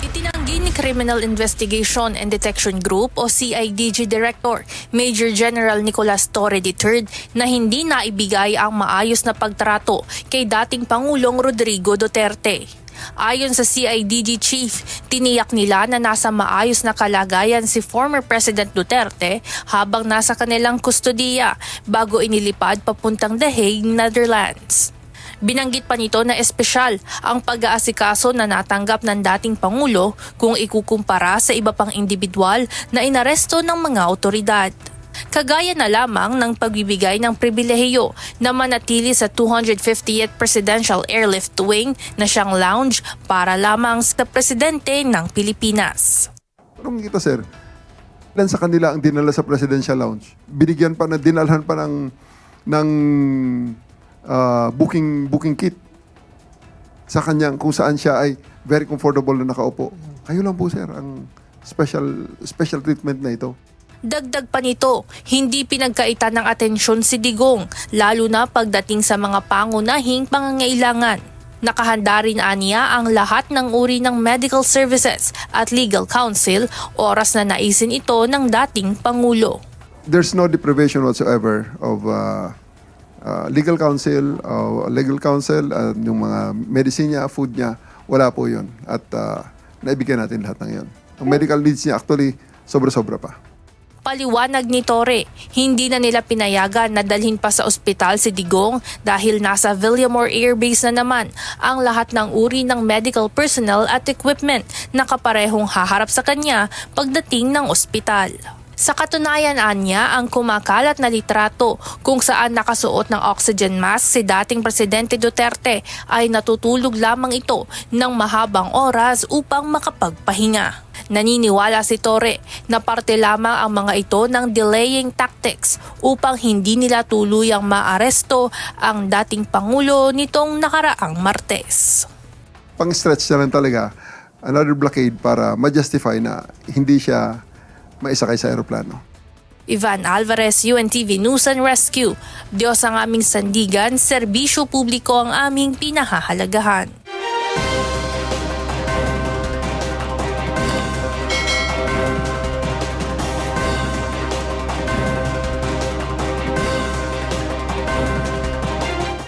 Itinanggi ni Criminal Investigation and Detection Group o CIDG Director Major General Nicolas Torre III na hindi naibigay ang maayos na pagtrato kay dating Pangulong Rodrigo Duterte. Ayon sa CIDG Chief, tiniyak nila na nasa maayos na kalagayan si former President Duterte habang nasa kanilang kustodiya bago inilipad papuntang The Hague, Netherlands. Binanggit pa nito na espesyal ang pag-aasikaso na natanggap ng dating Pangulo kung ikukumpara sa iba pang individual na inaresto ng mga otoridad. Kagaya na lamang ng pagbibigay ng pribilehiyo na manatili sa 250th Presidential Airlift Wing na siyang lounge para lamang sa Presidente ng Pilipinas. Anong kita, sir? Ilan sa kanila ang dinala sa Presidential Lounge? Binigyan pa na dinalhan pa ng booking kit sa kanyang kung saan siya ay very comfortable na nakaupo. Kayo lang po, sir, ang special treatment na ito. Dagdag pa nito, hindi pinagkaitan ng atensyon si Digong, lalo na pagdating sa mga pangunahing pangangailangan. Nakahanda rin aniya ang lahat ng uri ng medical services at legal counsel oras na naisin ito ng dating Pangulo. There's no deprivation whatsoever of legal counsel, yung mga medicine niya, food niya, wala po yun. At naibigyan natin lahat ng yun. Ang medical needs niya actually sobra-sobra pa. Paliwanag ni Torre, hindi na nila pinayagan na dalhin pa sa ospital si Digong dahil nasa Villamor Air Base na naman ang lahat ng uri ng medical personnel at equipment na kaparehong haharap sa kanya pagdating ng ospital. Sa katunayan anya, ang kumakalat na litrato kung saan nakasuot ng oxygen mask si dating Presidente Duterte ay natutulog lamang ito ng mahabang oras upang makapagpahinga. Naniniwala si Torre na parte lamang ang mga ito ng delaying tactics upang hindi nila tuluyang maaresto ang dating Pangulo nitong nakaraang Martes. Pang-stretch na lang talaga, another blockade para ma-justify na hindi siya maisakay sa aeroplano. Ivan Alvarez, UNTV News and Rescue. Diyos ang aming sandigan, serbisyo publiko ang aming pinahahalagahan.